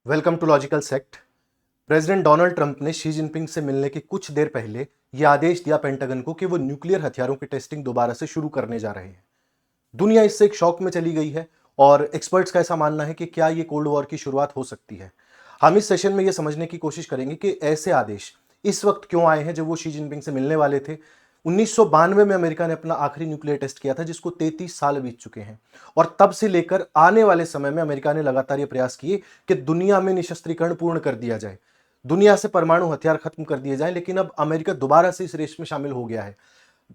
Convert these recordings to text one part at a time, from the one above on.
Welcome to logical sect. President Donald Trump ने Xi Jinping से मिलने के कुछ देर पहले यह आदेश दिया पेंटागन को कि वो न्यूक्लियर हथियारों की टेस्टिंग दोबारा से शुरू करने जा रहे हैं। दुनिया इससे एक शॉक में चली गई है और एक्सपर्ट्स का ऐसा मानना है कि क्या ये कोल्ड वॉर की शुरुआत हो सकती है। हम इस सेशन में यह समझने की कोशिश करेंगे कि ऐसे आदेश इस वक्त क्यों आए हैं जब वो शी जिनपिंग से मिलने वाले थे। 1992 में अमेरिका ने अपना आखिरी न्यूक्लियर टेस्ट किया था, जिसको 33 साल बीत चुके हैं, और तब से लेकर आने वाले समय में अमेरिका ने लगातार ये प्रयास किए कि दुनिया में निशस्त्रीकरण पूर्ण कर दिया जाए, दुनिया से परमाणु हथियार खत्म कर दिए जाए। लेकिन अब अमेरिका दोबारा से इस रेस में शामिल हो गया है।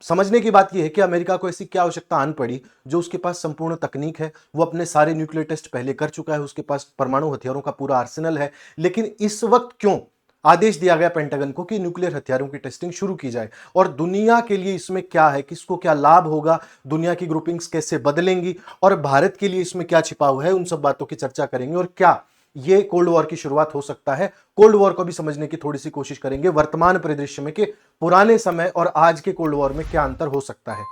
समझने की बात यह है कि अमेरिका को ऐसी क्या आवश्यकता आन पड़ी, जो उसके पास संपूर्ण तकनीक है, वो अपने सारे न्यूक्लियर टेस्ट पहले कर चुका है, उसके पास परमाणु हथियारों का पूरा आर्सेनल है, लेकिन इस वक्त क्यों आदेश दिया गया पेंटागन को कि न्यूक्लियर हथियारों की टेस्टिंग शुरू की जाए, और दुनिया के लिए इसमें क्या है, किसको क्या लाभ होगा, दुनिया की ग्रुपिंग्स कैसे बदलेंगी, और भारत के लिए इसमें क्या छिपा हुआ है, उन सब बातों की चर्चा करेंगे। और क्या ये कोल्ड वॉर की शुरुआत हो सकता है, कोल्ड वॉर को भी समझने की थोड़ी सी कोशिश करेंगे वर्तमान परिदृश्य में कि पुराने समय और आज के कोल्ड वॉर में क्या अंतर हो सकता है।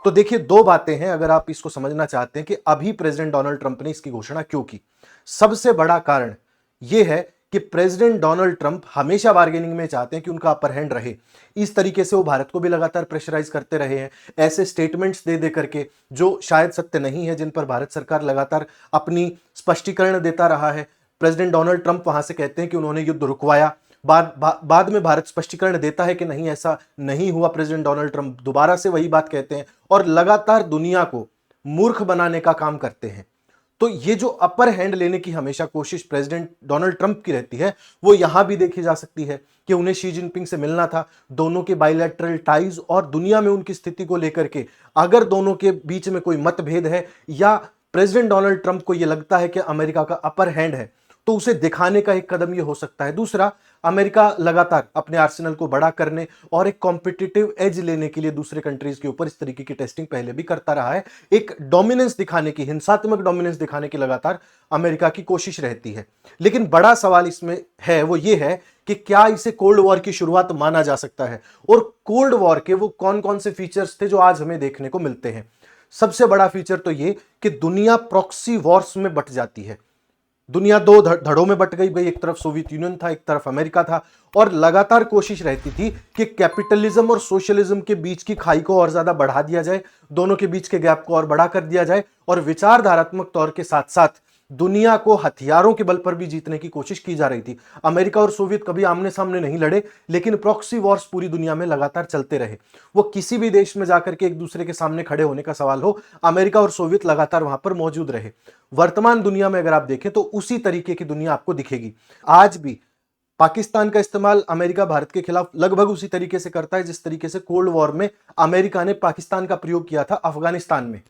तो देखिए, दो बातें हैं अगर आप इसको समझना चाहते हैं कि अभी प्रेसिडेंट डोनाल्ड ट्रंप ने इसकी घोषणा क्यों की। सबसे बड़ा कारण यह है कि प्रेसिडेंट डोनाल्ड ट्रंप हमेशा बार्गेनिंग में चाहते हैं कि उनका अपर हैंड रहे। इस तरीके से वो भारत को भी लगातार प्रेशराइज करते रहे हैं, ऐसे स्टेटमेंट्स दे दे करके जो शायद सत्य नहीं है, जिन पर भारत सरकार लगातार अपनी स्पष्टीकरण देता रहा है। प्रेसिडेंट डोनाल्ड ट्रंप वहां से कहते हैं कि उन्होंने युद्ध रुकवाया, बाद में भारत स्पष्टीकरण देता है कि नहीं, ऐसा नहीं हुआ। प्रेसिडेंट डोनाल्ड ट्रंप दोबारा से वही बात कहते हैं और लगातार दुनिया को मूर्ख बनाने का काम करते हैं। तो ये जो अपर हैंड लेने की हमेशा कोशिश प्रेसिडेंट डोनाल्ड ट्रंप की रहती है, वो यहां भी देखी जा सकती है कि उन्हें शी जिनपिंग से मिलना था। दोनों के बायलैटरल टाइज और दुनिया में उनकी स्थिति को लेकर के अगर दोनों के बीच में कोई मतभेद है, या प्रेसिडेंट डोनाल्ड ट्रंप को यह लगता है कि अमेरिका का अपर हैंड है, तो उसे दिखाने का एक कदम यह हो सकता है। दूसरा, अमेरिका लगातार अपने आर्सेनल को बड़ा करने और एक कॉम्पिटिटिव एज लेने के लिए दूसरे कंट्रीज के ऊपर इस तरीके की टेस्टिंग पहले भी करता रहा है। एक डोमिनेंस दिखाने की, हिंसात्मक डोमिनेंस दिखाने की लगातार अमेरिका की कोशिश रहती है। लेकिन बड़ा सवाल इसमें है, वो ये है कि क्या इसे कोल्ड वॉर की शुरुआत माना जा सकता है, और कोल्ड वॉर के वो कौन कौन से फीचर्स थे जो आज हमें देखने को मिलते हैं। सबसे बड़ा फीचर तो ये कि दुनिया प्रॉक्सी वॉर्स में बट जाती है। दुनिया दो धड़ों में बट गई भाई, एक तरफ सोवियत यूनियन था, एक तरफ अमेरिका था, और लगातार कोशिश रहती थी कि कैपिटलिज्म और सोशलिज्म के बीच की खाई को और ज्यादा बढ़ा दिया जाए, दोनों के बीच के गैप को और बड़ा कर दिया जाए, और विचारधारात्मक तौर के साथ साथ दुनिया को हथियारों के बल पर भी जीतने की कोशिश की जा रही थी। अमेरिका और सोवियत कभी आमने सामने नहीं लड़े, लेकिन प्रॉक्सी वॉर्स पूरी दुनिया में लगातार चलते रहे। वो किसी भी देश में जाकर के एक दूसरे के सामने खड़े होने का सवाल हो, अमेरिका और सोवियत लगातार वहां पर मौजूद रहे। वर्तमान दुनिया में अगर आप देखें तो उसी तरीके की दुनिया आपको दिखेगी। आज भी पाकिस्तान का इस्तेमाल अमेरिका भारत के खिलाफ लगभग उसी तरीके से करता है जिस तरीके से कोल्ड वॉर में अमेरिका ने पाकिस्तान का प्रयोग किया था अफगानिस्तान में।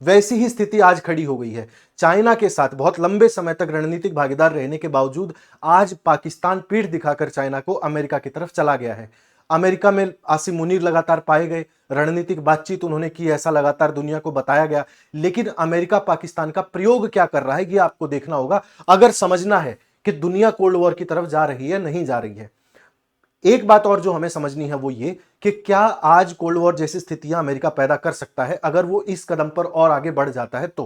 वैसी ही स्थिति आज खड़ी हो गई है। चाइना के साथ बहुत लंबे समय तक रणनीतिक भागीदार रहने के बावजूद आज पाकिस्तान पीठ दिखाकर चाइना को अमेरिका की तरफ चला गया है। अमेरिका में आसिम मुनीर लगातार पाए गए, रणनीतिक बातचीत उन्होंने की, ऐसा लगातार दुनिया को बताया गया। लेकिन अमेरिका पाकिस्तान का प्रयोग क्या कर रहा है, ये आपको देखना होगा अगर समझना है कि दुनिया कोल्ड वॉर की तरफ जा रही है, नहीं जा रही है। एक बात और जो हमें समझनी है वो ये कि क्या आज कोल्ड वॉर जैसी स्थितियां अमेरिका पैदा कर सकता है अगर वो इस कदम पर और आगे बढ़ जाता है। तो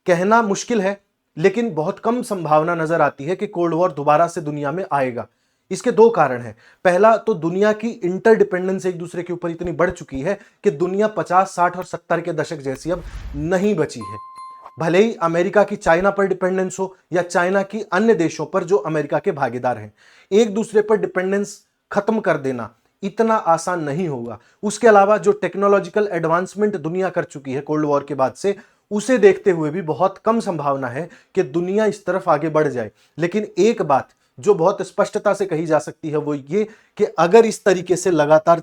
कहना मुश्किल है, लेकिन बहुत कम संभावना नजर आती है कि कोल्ड वॉर दोबारा से दुनिया में आएगा। इसके दो कारण हैं। पहला तो दुनिया की इंटरडिपेंडेंस एक दूसरे के ऊपर इतनी बढ़ चुकी है कि दुनिया 50, 60 और 70 के दशक जैसी अब नहीं बची है। भले ही अमेरिका की चाइना पर डिपेंडेंस हो या चाइना की अन्य देशों पर जो अमेरिका के भागीदार हैं, एक दूसरे पर डिपेंडेंस खत्म कर देना इतना आसान नहीं होगा। उसके अलावा जो टेक्नोलॉजिकल एडवांसमेंट दुनिया कर चुकी है कोल्ड वॉर के बाद से, उसे देखते हुए भी बहुत कम संभावना है कि दुनिया इस तरफ आगे बढ़ जाए। लेकिन एक बात जो बहुत स्पष्टता से कही जा सकती है वो ये कि अगर इस तरीके से लगातार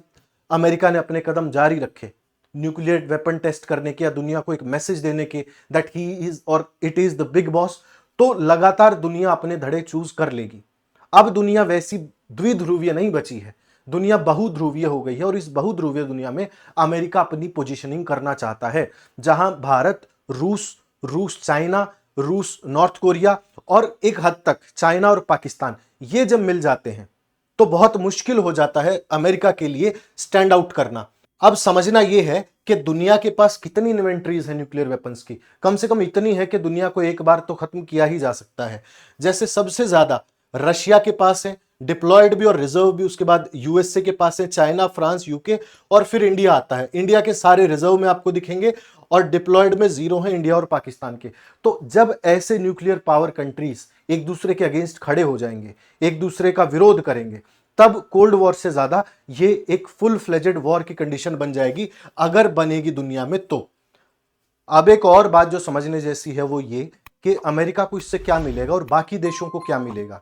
अमेरिका ने अपने कदम जारी रखे न्यूक्लियर वेपन टेस्ट करने के या दुनिया को एक मैसेज देने के दैट ही इज और it is the big boss, तो लगातार दुनिया अपने धड़े चूज कर लेगी। अब दुनिया वैसी द्विध्रुवीय नहीं बची है, दुनिया बहुध्रुवीय हो गई है, और इस बहुध्रुवीय दुनिया में अमेरिका अपनी पोजीशनिंग करना चाहता है, जहां भारत, रूस चाइना, रूस नॉर्थ कोरिया और एक हद तक चाइना और पाकिस्तान, ये जब मिल जाते हैं तो बहुत मुश्किल हो जाता है अमेरिका के लिए स्टैंड आउट करना। अब समझना यह है कि दुनिया के पास कितनी इन्वेंट्रीज है न्यूक्लियर वेपन्स की। कम से कम इतनी है कि दुनिया को एक बार तो खत्म किया ही जा सकता है। जैसे सबसे ज्यादा रशिया के पास है, डिप्लॉयड भी और रिजर्व भी, उसके बाद यूएसए के पास है, चाइना, फ्रांस, यूके, और फिर इंडिया आता है। इंडिया के सारे रिजर्व में आपको दिखेंगे और डिप्लॉयड में जीरो है इंडिया और पाकिस्तान के। तो जब ऐसे न्यूक्लियर पावर कंट्रीज एक दूसरे के अगेंस्ट खड़े हो जाएंगे, एक दूसरे का विरोध करेंगे, तब कोल्ड वॉर से ज्यादा ये एक फुल फ्लेजेड वॉर की कंडीशन बन जाएगी, अगर बनेगी दुनिया में तो। अब एक और बात जो समझने जैसी है वो ये कि अमेरिका को इससे क्या मिलेगा और बाकी देशों को क्या मिलेगा।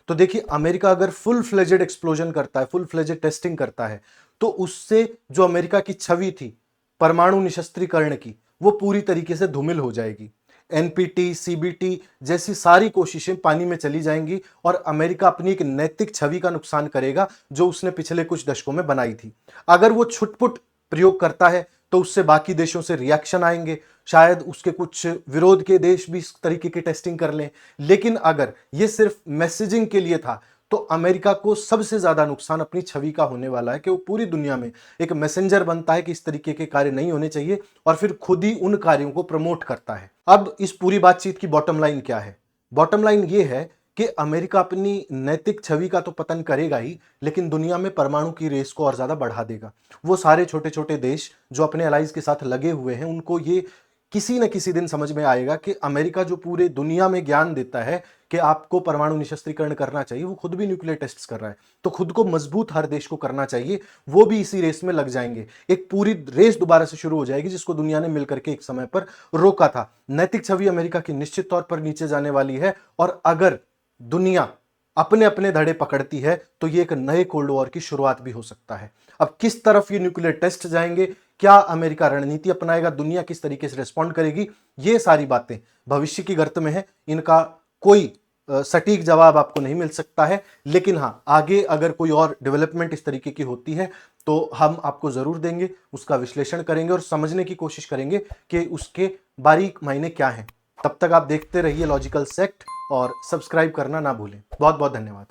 तो देखिए, अमेरिका अगर फुल फ्लेजेड एक्सप्लोजन करता है, फुल फ्लेजेड टेस्टिंग करता है, तो उससे जो अमेरिका की छवि थी परमाणु निशस्त्रीकरण की, वो पूरी तरीके से धूमिल हो जाएगी। एनपीटी, सीबीटी जैसी सारी कोशिशें पानी में चली जाएंगी और अमेरिका अपनी एक नैतिक छवि का नुकसान करेगा जो उसने पिछले कुछ दशकों में बनाई थी। अगर वो छुटपुट प्रयोग करता है तो उससे बाकी देशों से रिएक्शन आएंगे, शायद उसके कुछ विरोध के देश भी इस तरीके की टेस्टिंग कर लें। लेकिन अगर ये सिर्फ मैसेजिंग के लिए था तो अमेरिका को सबसे ज्यादा नुकसान अपनी छवि का होने वाला है कि वो पूरी दुनिया में एक मैसेंजर बनता है कि इस तरीके के कार्य नहीं होने चाहिए और फिर खुद ही उन कार्यों को प्रमोट करता है। अब इस पूरी बातचीत की बॉटम लाइन क्या है? बॉटम लाइन ये है कि अमेरिका अपनी नैतिक छवि का तो पतन करेगा ही, लेकिन दुनिया में परमाणु की रेस को और ज्यादा बढ़ा देगा। वो सारे छोटे छोटे देश जो अपने अलाइज के साथ लगे हुए हैं, उनको ये किसी न किसी दिन समझ में आएगा कि अमेरिका जो पूरे दुनिया में ज्ञान देता है कि आपको परमाणु निशस्त्रीकरण करना चाहिए, वो खुद भी न्यूक्लियर टेस्ट्स कर रहा है। तो खुद को मजबूत हर देश को करना चाहिए, वो भी इसी रेस में लग जाएंगे। एक पूरी रेस दोबारा से शुरू हो जाएगी जिसको दुनिया ने मिलकर के एक समय पर रोका था। नैतिक छवि अमेरिका की निश्चित तौर पर नीचे जाने वाली है और अगर दुनिया अपने अपने धड़े पकड़ती है तो ये एक नए कोल्ड वॉर की शुरुआत भी हो सकता है। अब किस तरफ ये न्यूक्लियर टेस्ट जाएंगे, क्या अमेरिका रणनीति अपनाएगा, दुनिया किस तरीके से रिस्पॉन्ड करेगी, ये सारी बातें भविष्य की गर्त में है। इनका कोई सटीक जवाब आपको नहीं मिल सकता है। लेकिन हाँ, आगे अगर कोई और डेवलपमेंट इस तरीके की होती है तो हम आपको जरूर देंगे, उसका विश्लेषण करेंगे और समझने की कोशिश करेंगे कि उसके बारीक मायने क्या हैं। तब तक आप देखते रहिए लॉजिकल सेक्ट और सब्सक्राइब करना ना भूलें। बहुत बहुत धन्यवाद।